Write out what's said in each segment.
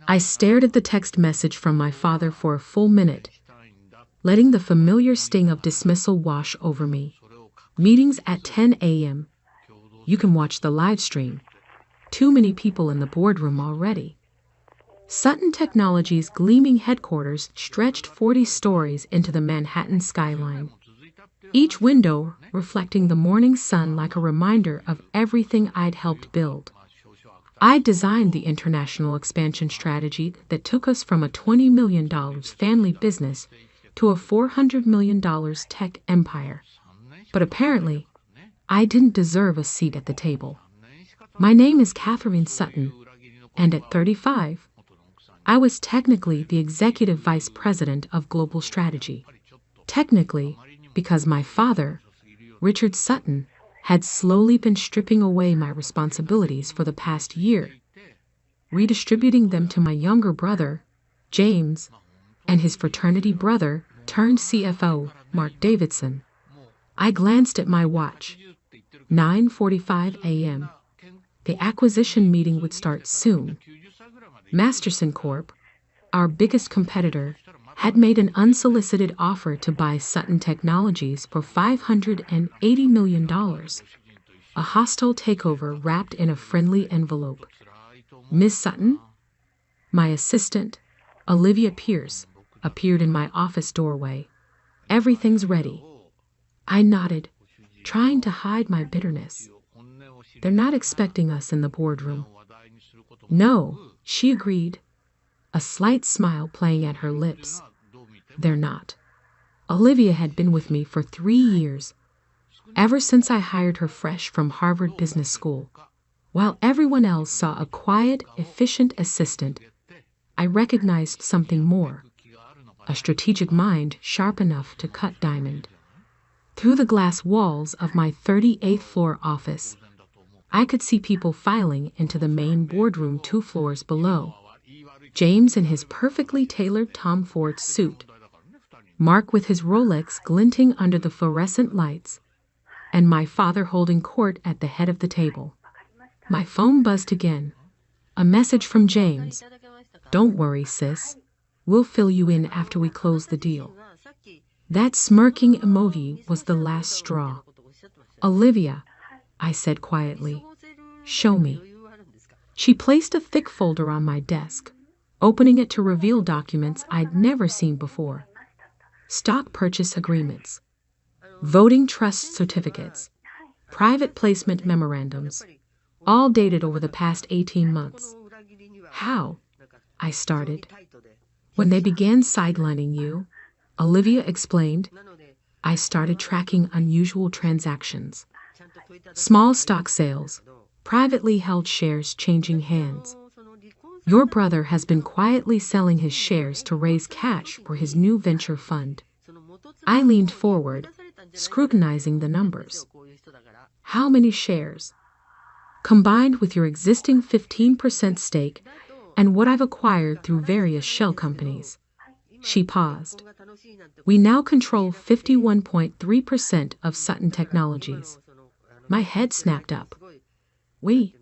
I stared at the text message from my father for a full minute, letting the familiar sting of dismissal wash over me. Meetings at 10 a.m. You can watch the live stream. Too many people in the boardroom already. Sutton Technologies' gleaming headquarters stretched 40 stories into the Manhattan skyline, each window reflecting the morning sun like a reminder of everything I'd helped build. I designed the international expansion strategy that took us from a $20 million family business to a $400 million tech empire. But apparently, I didn't deserve a seat at the table. My name is Catherine Sutton, and at 35, I was technically the executive vice president of global strategy. Technically, because my father, Richard Sutton, had slowly been stripping away my responsibilities for the past year, redistributing them to my younger brother, James, and his fraternity brother turned CFO, Mark Davidson. I glanced at my watch. 9:45 a.m. The acquisition meeting would start soon. Masterson Corp., our biggest competitor, had made an unsolicited offer to buy Sutton Technologies for $580 million. A hostile takeover wrapped in a friendly envelope. Miss Sutton? My assistant, Olivia Pierce, appeared in my office doorway. Everything's ready. I nodded, trying to hide my bitterness. They're not expecting us in the boardroom. No, she agreed, a slight smile playing at her lips. They're not. Olivia had been with me for 3 years, ever since I hired her fresh from Harvard Business School. While everyone else saw a quiet, efficient assistant, I recognized something more, a strategic mind sharp enough to cut diamond. Through the glass walls of my 38th floor office, I could see people filing into the main boardroom 2 floors below. James in his perfectly tailored Tom Ford suit, Mark with his Rolex glinting under the fluorescent lights, and my father holding court at the head of the table. My phone buzzed again. A message from James. Don't worry, sis. We'll fill you in after we close the deal. That smirking emoji was the last straw. Olivia, I said quietly, show me. She placed a thick folder on my desk, opening it to reveal documents I'd never seen before. Stock purchase agreements, voting trust certificates, private placement memorandums, all dated over the past 18 months. How? I started. When they began sidelining you, Olivia explained, I started tracking unusual transactions. Small stock sales, privately held shares changing hands. Your brother has been quietly selling his shares to raise cash for his new venture fund. I leaned forward, scrutinizing the numbers. How many shares? Combined with your existing 15% stake and what I've acquired through various shell companies. She paused. We now control 51.3% of Sutton Technologies. My head snapped up. We?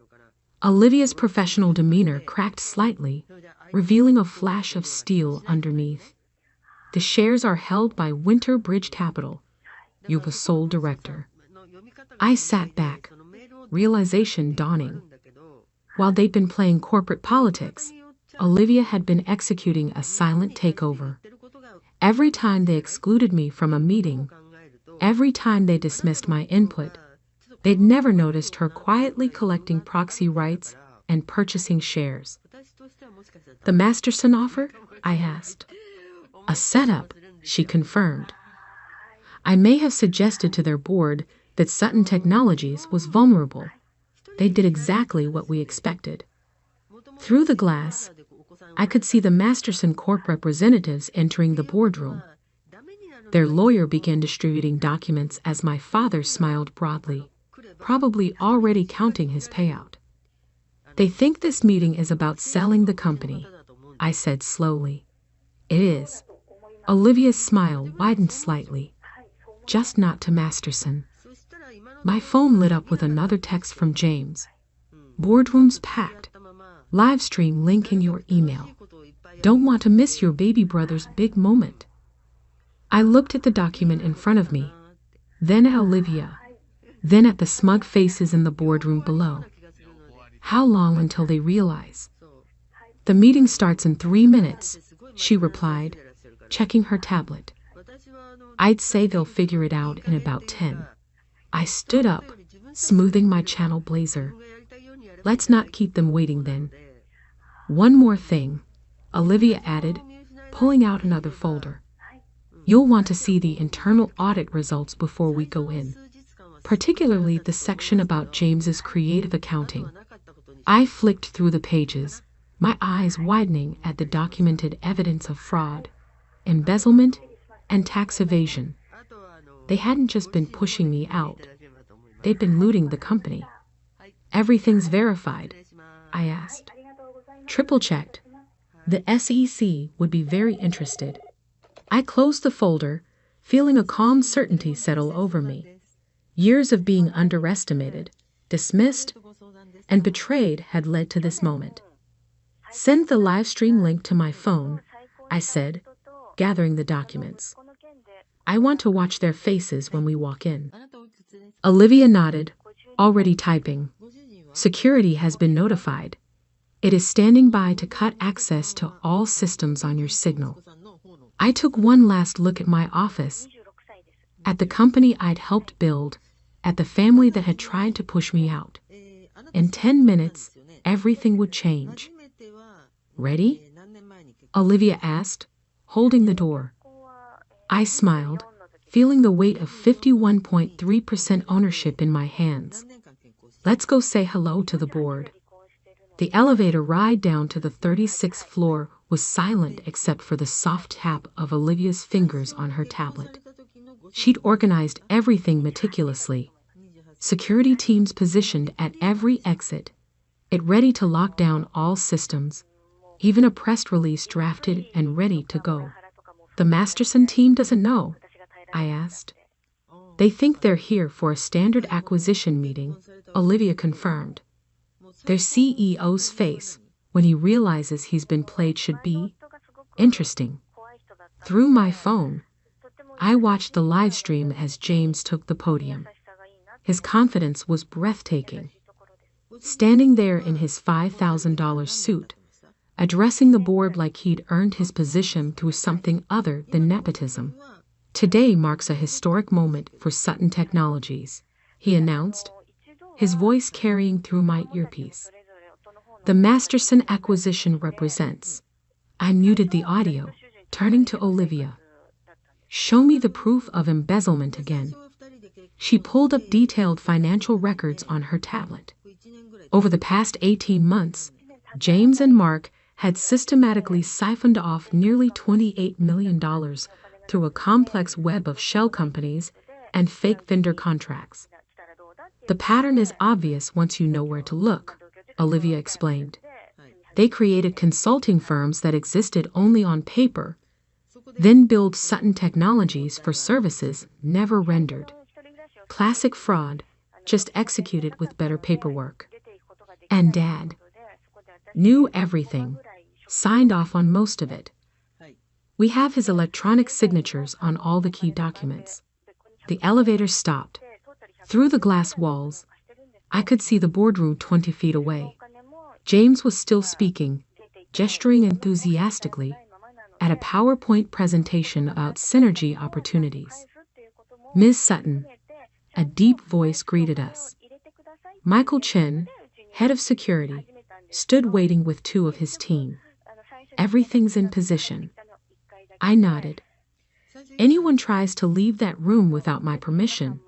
Olivia's professional demeanor cracked slightly, revealing a flash of steel underneath. The shares are held by Winter Bridge Capital. You're the sole director. I sat back, realization dawning. While they'd been playing corporate politics, Olivia had been executing a silent takeover. Every time they excluded me from a meeting, every time they dismissed my input, they'd never noticed her quietly collecting proxy rights and purchasing shares. The Masterson offer? I asked. A setup, she confirmed. I may have suggested to their board that Sutton Technologies was vulnerable. They did exactly what we expected. Through the glass, I could see the Masterson Corp representatives entering the boardroom. Their lawyer began distributing documents as my father smiled broadly, probably already counting his payout. They think this meeting is about selling the company, I said slowly. It is. Olivia's smile widened slightly. Just not to Masterson. My phone lit up with another text from James. Boardroom's packed. Live stream link in your email. Don't want to miss your baby brother's big moment. I looked at the document in front of me, then at Olivia, then at the smug faces in the boardroom below. How long until they realize? The meeting starts in 3 minutes, she replied, checking her tablet. I'd say they'll figure it out in about 10. I stood up, smoothing my channel blazer. Let's not keep them waiting then. One more thing, Olivia added, pulling out another folder. You'll want to see the internal audit results before we go in, particularly the section about James's creative accounting. I flicked through the pages, my eyes widening at the documented evidence of fraud, embezzlement, and tax evasion. They hadn't just been pushing me out. They'd been looting the company. Everything's verified, I asked. Triple-checked. The SEC would be very interested. I closed the folder, feeling a calm certainty settle over me. Years of being underestimated, dismissed, and betrayed had led to this moment. Send the live stream link to my phone, I said, gathering the documents. I want to watch their faces when we walk in. Olivia nodded, already typing. Security has been notified. It is standing by to cut access to all systems on your signal. I took one last look at my office, at the company I'd helped build, at the family that had tried to push me out. In 10 minutes, everything would change. Ready? Olivia asked, holding the door. I smiled, feeling the weight of 51.3% ownership in my hands. Let's go say hello to the board. The elevator ride down to the 36th floor was silent except for the soft tap of Olivia's fingers on her tablet. She'd organized everything meticulously. Security teams positioned at every exit, it ready to lock down all systems, even a press release drafted and ready to go. The Masterson team doesn't know, I asked. They think they're here for a standard acquisition meeting, Olivia confirmed. Their CEO's face, when he realizes he's been played, should be interesting. Through my phone, I watched the live stream as James took the podium. His confidence was breathtaking. Standing there in his $5,000 suit, addressing the board like he'd earned his position through something other than nepotism. Today marks a historic moment for Sutton Technologies, he announced, his voice carrying through my earpiece. The Masterson acquisition represents. I muted the audio, turning to Olivia. Show me the proof of embezzlement again. She pulled up detailed financial records on her tablet. Over the past 18 months, James and Mark had systematically siphoned off nearly $28 million through a complex web of shell companies and fake vendor contracts. The pattern is obvious once you know where to look, Olivia explained. They created consulting firms that existed only on paper, then billed Sutton Technologies for services never rendered. Classic fraud, just executed with better paperwork. And Dad knew everything, signed off on most of it. We have his electronic signatures on all the key documents. The elevator stopped. Through the glass walls, I could see the boardroom 20 feet away. James was still speaking, gesturing enthusiastically, at a PowerPoint presentation about synergy opportunities. Ms. Sutton, a deep voice greeted us. Michael Chen, head of security, stood waiting with 2 of his team. Everything's in position. I nodded. Anyone tries to leave that room without my permission.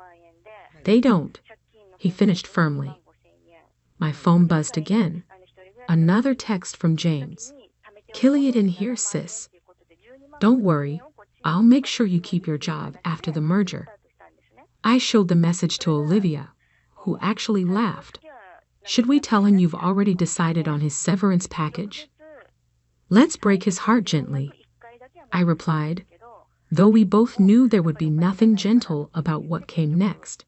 They don't, he finished firmly. My phone buzzed again. Another text from James. Killing it in here, sis. Don't worry, I'll make sure you keep your job after the merger. I showed the message to Olivia, who actually laughed. Should we tell him you've already decided on his severance package? Let's break his heart gently, I replied, though we both knew there would be nothing gentle about what came next.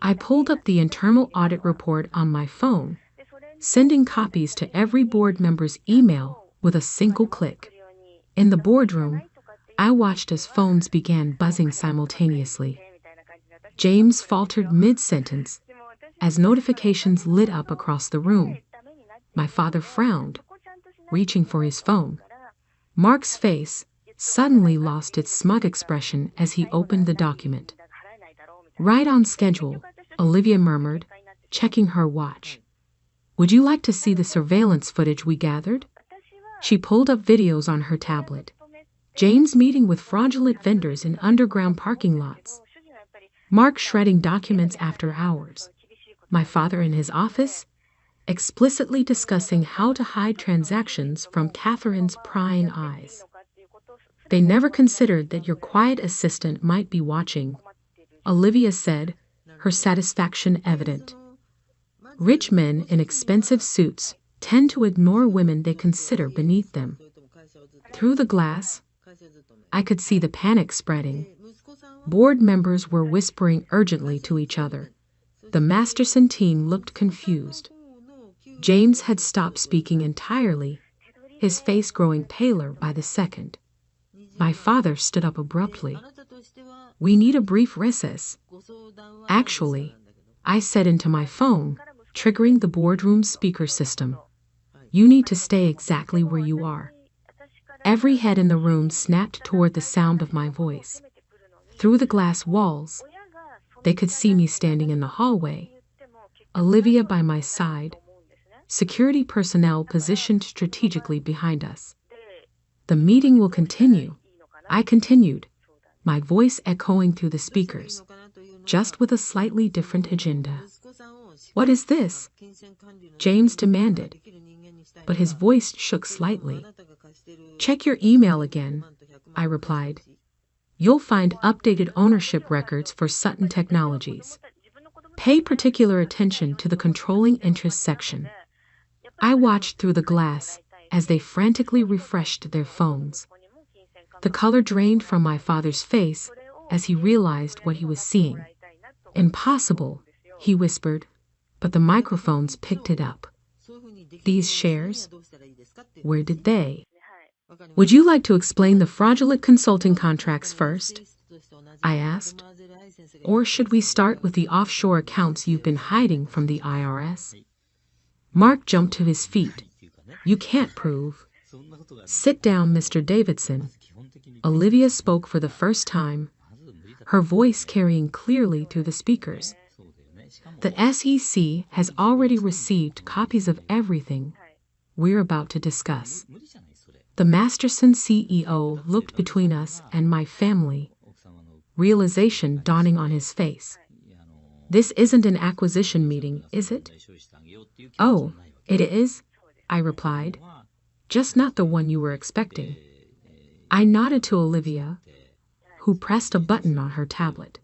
I pulled up the internal audit report on my phone, sending copies to every board member's email with a single click. In the boardroom, I watched as phones began buzzing simultaneously. James faltered mid-sentence as notifications lit up across the room. My father frowned, reaching for his phone. Mark's face suddenly lost its smug expression as he opened the document. Right on schedule, Olivia murmured, checking her watch. Would you like to see the surveillance footage we gathered? She pulled up videos on her tablet. James meeting with fraudulent vendors in underground parking lots. Mark shredding documents after hours. My father in his office, explicitly discussing how to hide transactions from Catherine's prying eyes. They never considered that your quiet assistant might be watching, Olivia said, her satisfaction evident. Rich men in expensive suits tend to ignore women they consider beneath them. Through the glass, I could see the panic spreading. Board members were whispering urgently to each other. The Masterson team looked confused. James had stopped speaking entirely, his face growing paler by the second. My father stood up abruptly. We need a brief recess. Actually, I said into my phone, triggering the boardroom speaker system. You need to stay exactly where you are. Every head in the room snapped toward the sound of my voice. Through the glass walls, they could see me standing in the hallway, Olivia by my side, security personnel positioned strategically behind us. The meeting will continue, I continued, my voice echoing through the speakers, just with a slightly different agenda. What is this? James demanded, but his voice shook slightly. Check your email again, I replied. You'll find updated ownership records for Sutton Technologies. Pay particular attention to the controlling interest section. I watched through the glass as they frantically refreshed their phones. The color drained from my father's face as he realized what he was seeing. Impossible, he whispered, but the microphones picked it up. These shares? Where did they? Would you like to explain the fraudulent consulting contracts first? I asked. Or should we start with the offshore accounts you've been hiding from the IRS? Mark jumped to his feet. You can't prove. Sit down, Mr. Davidson. Olivia spoke for the first time, her voice carrying clearly through the speakers. The SEC has already received copies of everything we're about to discuss. The Masterson CEO looked between us and my family, realization dawning on his face. This isn't an acquisition meeting, is it? Oh, it is, I replied. Just not the one you were expecting. I nodded to Olivia, who pressed a button on her tablet.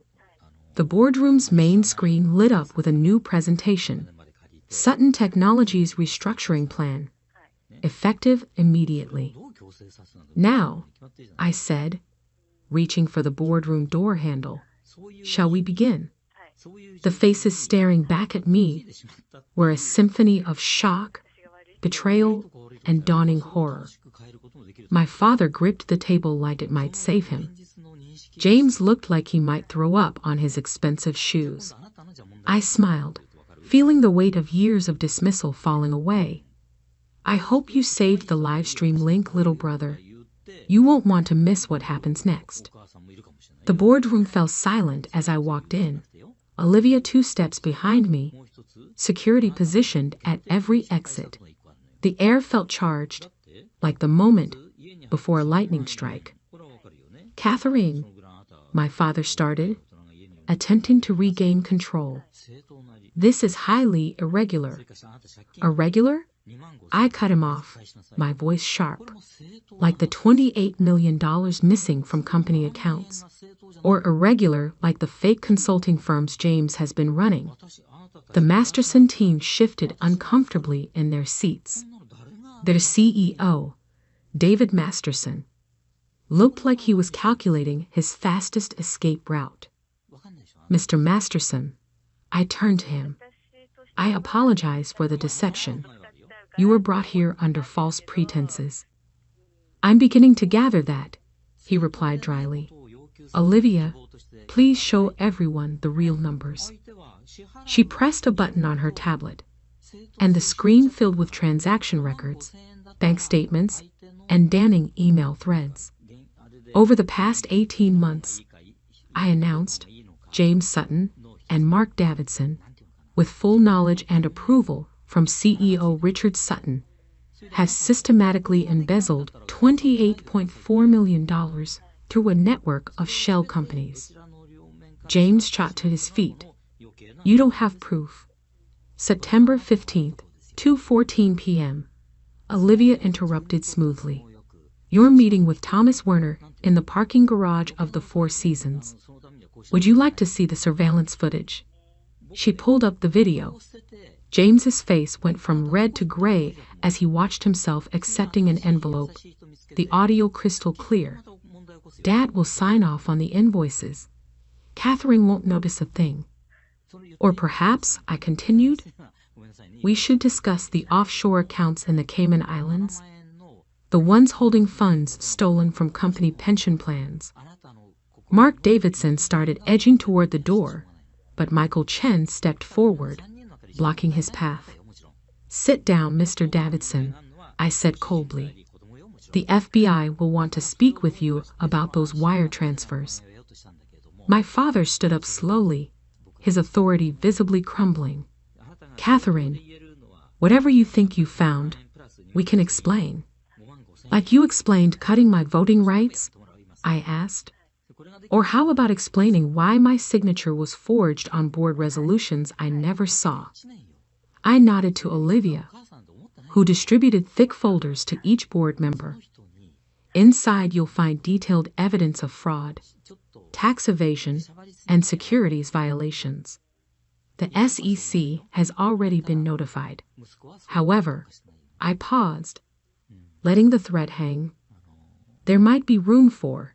The boardroom's main screen lit up with a new presentation. Sutton Technologies restructuring plan. Effective immediately. Now, I said, reaching for the boardroom door handle. Shall we begin? The faces staring back at me were a symphony of shock, betrayal, and dawning horror. My father gripped the table like it might save him. James looked like he might throw up on his expensive shoes. I smiled, feeling the weight of years of dismissal falling away. I hope you saved the live stream link, little brother. You won't want to miss what happens next. The boardroom fell silent as I walked in, Olivia 2 steps behind me, security positioned at every exit. The air felt charged, like the moment before a lightning strike. Catherine, my father started, attempting to regain control. This is highly irregular. Irregular? I cut him off, my voice sharp, like the $28 million missing from company accounts, or irregular like the fake consulting firms James has been running. The Masterson team shifted uncomfortably in their seats. Their CEO, David Masterson, looked like he was calculating his fastest escape route. Mr. Masterson, I turned to him. I apologize for the deception. You were brought here under false pretenses. I'm beginning to gather that, he replied dryly. Olivia, please show everyone the real numbers. She pressed a button on her tablet, and the screen filled with transaction records, bank statements, and damning email threads. Over the past 18 months, I announced, James Sutton and Mark Davidson, with full knowledge and approval from CEO Richard Sutton, have systematically embezzled $28.4 million through a network of shell companies. James shot to his feet. You don't have proof. September 15th, 2:14 p.m. Olivia interrupted smoothly. You're meeting with Thomas Werner in the parking garage of the Four Seasons. Would you like to see the surveillance footage? She pulled up the video. James's face went from red to gray as he watched himself accepting an envelope, the audio crystal clear. Dad will sign off on the invoices. Catherine won't notice a thing. Or perhaps, I continued, we should discuss the offshore accounts in the Cayman Islands, the ones holding funds stolen from company pension plans. Mark Davidson started edging toward the door, but Michael Chen stepped forward, blocking his path. Sit down, Mr. Davidson, I said coldly. The FBI will want to speak with you about those wire transfers. My father stood up slowly, his authority visibly crumbling. Catherine, whatever you think you found, we can explain. Like you explained cutting my voting rights? I asked. Or how about explaining why my signature was forged on board resolutions I never saw? I nodded to Olivia, who distributed thick folders to each board member. Inside you'll find detailed evidence of fraud, tax evasion, and securities violations. The SEC has already been notified. However, I paused, letting the thread hang. There might be room for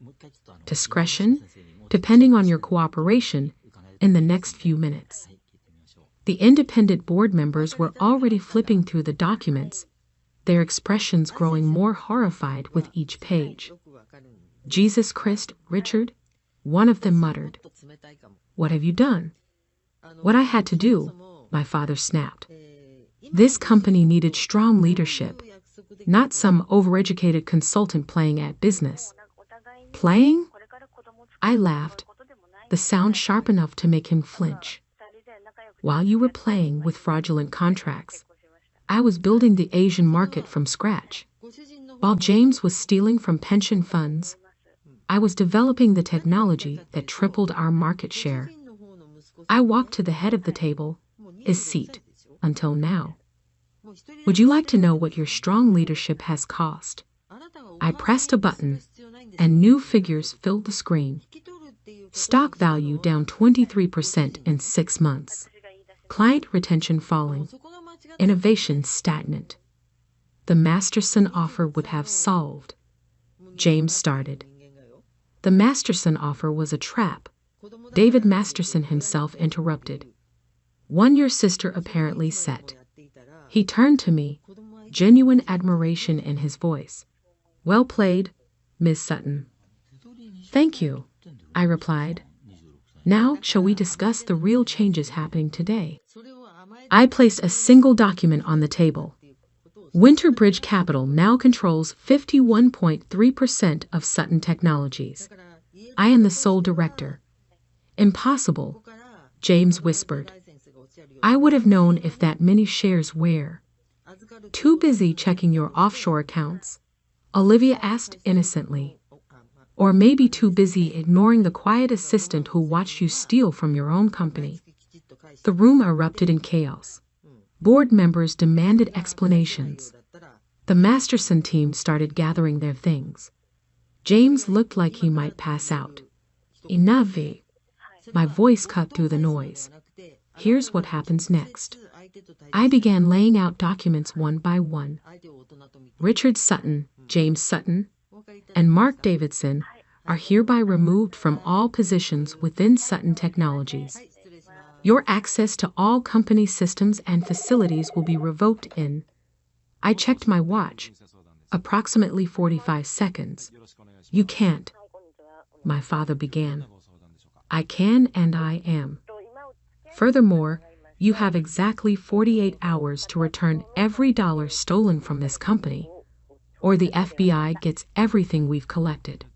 discretion, depending on your cooperation in the next few minutes. The independent board members were already flipping through the documents, their expressions growing more horrified with each page. Jesus Christ, Richard, one of them muttered. What have you done? What I had to do, my father snapped. This company needed strong leadership, not some overeducated consultant playing at business. Playing? I laughed, the sound sharp enough to make him flinch. While you were playing with fraudulent contracts, I was building the Asian market from scratch. While James was stealing from pension funds, I was developing the technology that tripled our market share. I walked to the head of the table, his seat, until now. Would you like to know what your strong leadership has cost? I pressed a button, and new figures filled the screen. Stock value down 23% in 6 months. Client retention falling. Innovation stagnant. The Masterson offer would have solved. James started. The Masterson offer was a trap. David Masterson himself interrupted. One your sister apparently set. He turned to me, genuine admiration in his voice. Well played, Ms. Sutton. Thank you, I replied. Now, shall we discuss the real changes happening today? I placed a single document on the table. Winterbridge Capital now controls 51.3% of Sutton Technologies. I am the sole director. Impossible, James whispered. I would have known if that many shares were. Too busy checking your offshore accounts? Olivia asked innocently. Or maybe too busy ignoring the quiet assistant who watched you steal from your own company. The room erupted in chaos. Board members demanded explanations. The Masterson team started gathering their things. James looked like he might pass out. Enough. My voice cut through the noise. Here's what happens next. I began laying out documents one by one. Richard Sutton, James Sutton, and Mark Davidson are hereby removed from all positions within Sutton Technologies. Your access to all company systems and facilities will be revoked in. I checked my watch. Approximately 45 seconds. You can't. My father began. I can and I am. Furthermore, you have exactly 48 hours to return every dollar stolen from this company, or the FBI gets everything we've collected.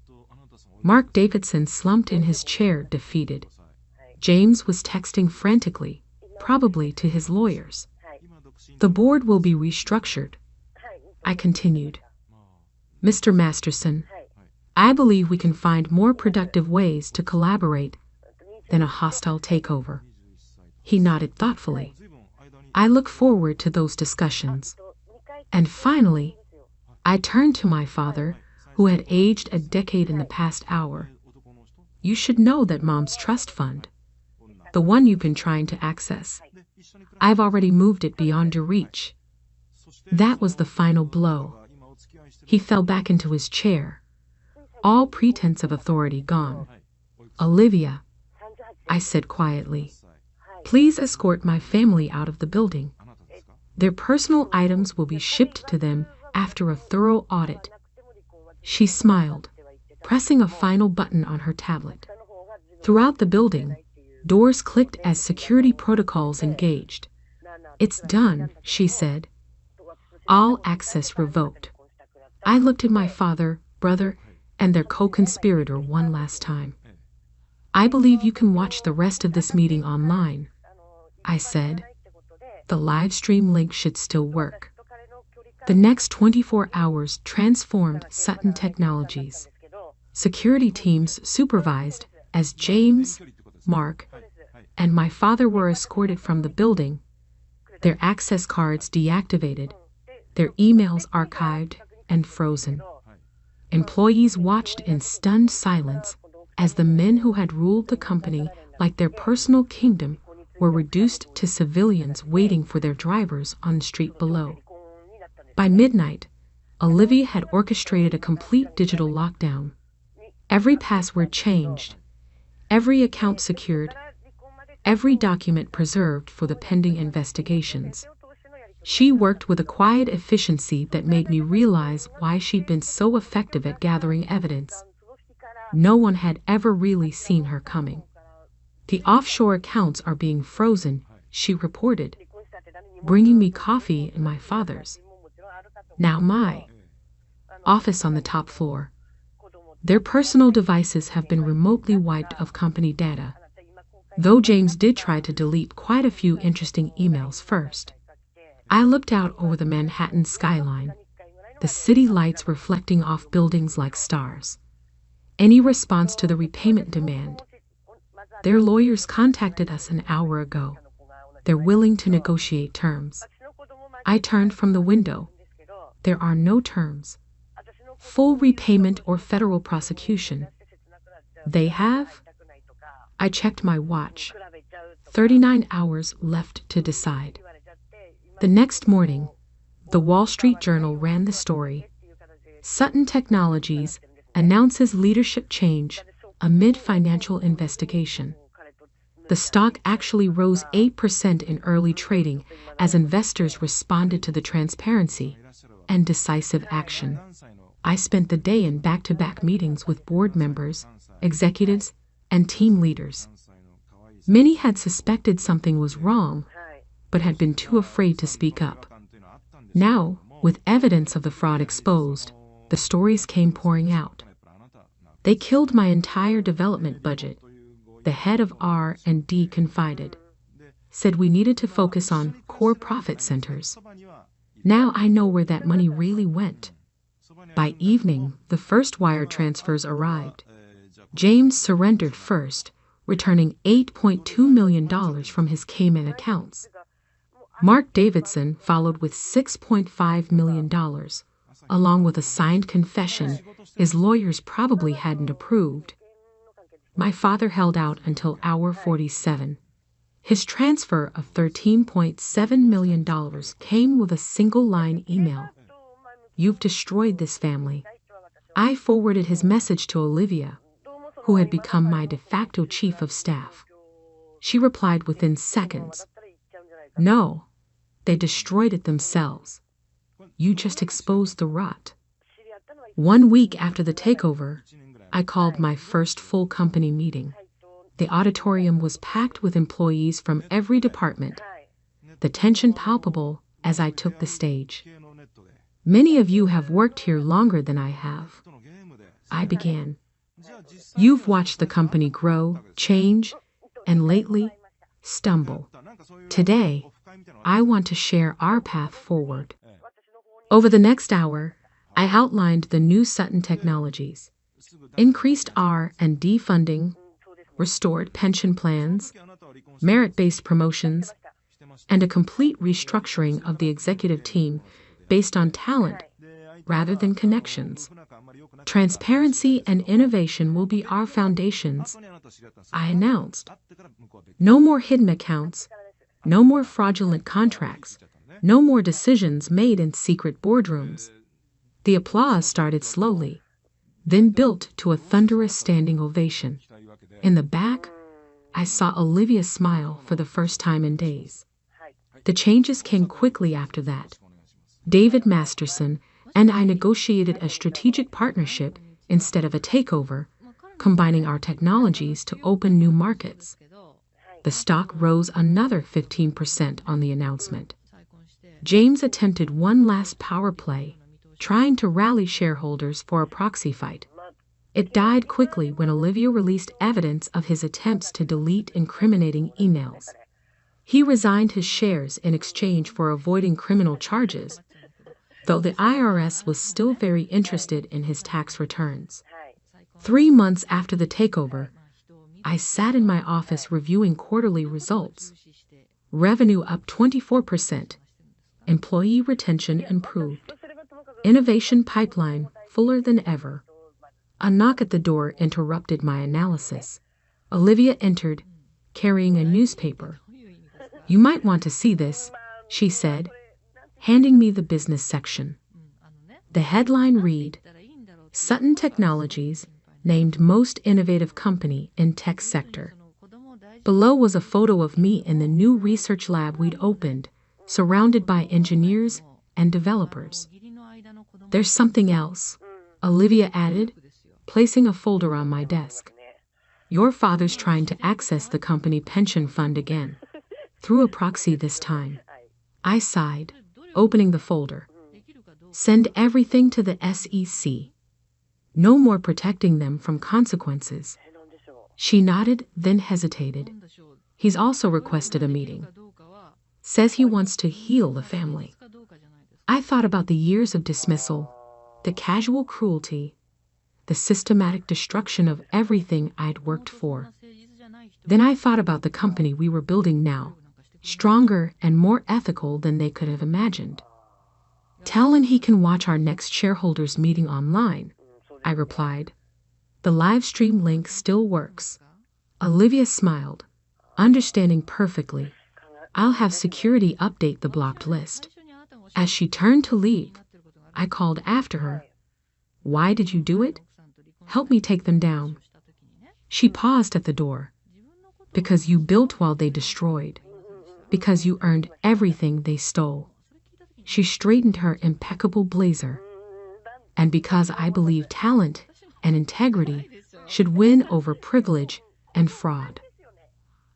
Mark Davidson slumped in his chair, defeated. James was texting frantically, probably to his lawyers. The board will be restructured. I continued. Mr. Masterson, I believe we can find more productive ways to collaborate than a hostile takeover. He nodded thoughtfully. I look forward to those discussions. And finally, I turned to my father, who had aged a decade in the past hour. You should know that Mom's trust fund, the one you've been trying to access, I've already moved it beyond your reach. That was the final blow. He fell back into his chair, all pretense of authority gone. Olivia, I said quietly, please escort my family out of the building. Their personal items will be shipped to them after a thorough audit. She smiled, pressing a final button on her tablet. Throughout the building, doors clicked as security protocols engaged. It's done, she said. All access revoked. I looked at my father, brother, and their co-conspirator one last time. I believe you can watch the rest of this meeting online, I said. The live stream link should still work. The next 24 hours transformed Sutton Technologies. Security teams supervised as James, Mark, and my father were escorted from the building, their access cards deactivated, their emails archived and frozen. Employees watched in stunned silence as the men who had ruled the company like their personal kingdom were reduced to civilians waiting for their drivers on the street below. By midnight, Olivia had orchestrated a complete digital lockdown. Every password changed, every account secured, every document preserved for the pending investigations. She worked with a quiet efficiency that made me realize why she'd been so effective at gathering evidence. No one had ever really seen her coming. The offshore accounts are being frozen, she reported, bringing me coffee and my father's. Now my office on the top floor. Their personal devices have been remotely wiped of company data, though James did try to delete quite a few interesting emails first. I looked out over the Manhattan skyline, the city lights reflecting off buildings like stars. Any response to the repayment demand? Their lawyers contacted us an hour ago. They're willing to negotiate terms. I turned from the window. There are no terms. Full repayment or federal prosecution. They have? I checked my watch. 39 hours left to decide. The next morning, the Wall Street Journal ran the story. Sutton Technologies announces leadership change amid financial investigation. The stock actually rose 8% in early trading as investors responded to the transparency and decisive action. I spent the day in back-to-back meetings with board members, executives, and team leaders. Many had suspected something was wrong, but had been too afraid to speak up. Now, with evidence of the fraud exposed, the stories came pouring out. They killed my entire development budget. The head of R&D confided, said we needed to focus on core profit centers. Now I know where that money really went. By evening, the first wire transfers arrived. James surrendered first, returning $8.2 million from his Cayman accounts. Mark Davidson followed with $6.5 million, along with a signed confession his lawyers probably hadn't approved. My father held out until hour 47. His transfer of $13.7 million came with a single-line email. You've destroyed this family. I forwarded his message to Olivia, who had become my de facto chief of staff. She replied within seconds. No, they destroyed it themselves. You just exposed the rot. 1 week after the takeover, I called my first full company meeting. The auditorium was packed with employees from every department, the tension palpable as I took the stage. Many of you have worked here longer than I have. I began. You've watched the company grow, change, and lately, stumble. Today, I want to share our path forward. Over the next hour, I outlined the new Sutton technologies, increased R&D funding, restored pension plans, merit-based promotions, and a complete restructuring of the executive team based on talent rather than connections. Transparency and innovation will be our foundations, I announced. No more hidden accounts, no more fraudulent contracts, no more decisions made in secret boardrooms. The applause started slowly, then built to a thunderous standing ovation. In the back, I saw Olivia smile for the first time in days. The changes came quickly after that. David Masterson and I negotiated a strategic partnership instead of a takeover, combining our technologies to open new markets. The stock rose another 15% on the announcement. James attempted one last power play, trying to rally shareholders for a proxy fight. It died quickly when Olivia released evidence of his attempts to delete incriminating emails. He resigned his shares in exchange for avoiding criminal charges, though the IRS was still very interested in his tax returns. 3 months after the takeover, I sat in my office reviewing quarterly results. Revenue up 24%. Employee retention improved. Innovation pipeline fuller than ever. A knock at the door interrupted my analysis. Olivia entered, carrying a newspaper. You might want to see this, she said, handing me the business section. The headline read, Sutton Technologies named most innovative company in tech sector. Below was a photo of me in the new research lab we'd opened, surrounded by engineers and developers. There's something else, Olivia added, placing a folder on my desk. Your father's trying to access the company pension fund again, through a proxy this time. I sighed, opening the folder. Send everything to the SEC. No more protecting them from consequences. She nodded, then hesitated. He's also requested a meeting. Says he wants to heal the family. I thought about the years of dismissal, the casual cruelty, the systematic destruction of everything I'd worked for. Then I thought about the company we were building now, stronger and more ethical than they could have imagined. Tell him he can watch our next shareholders meeting online, I replied. The live stream link still works. Olivia smiled, understanding perfectly. I'll have security update the blocked list. As she turned to leave, I called after her. Why did you do it? Help me take them down. She paused at the door. Because you built while they destroyed. Because you earned everything they stole. She straightened her impeccable blazer. And because I believe talent and integrity should win over privilege and fraud.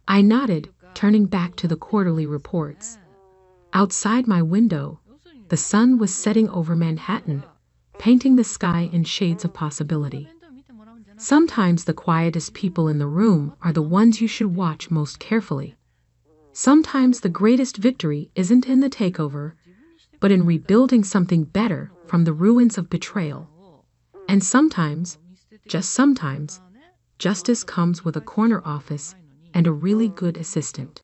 I nodded, turning back to the quarterly reports. Outside my window, the sun was setting over Manhattan, painting the sky in shades of possibility. Sometimes the quietest people in the room are the ones you should watch most carefully. Sometimes the greatest victory isn't in the takeover, but in rebuilding something better from the ruins of betrayal. And sometimes, just sometimes, justice comes with a corner office and a really good assistant.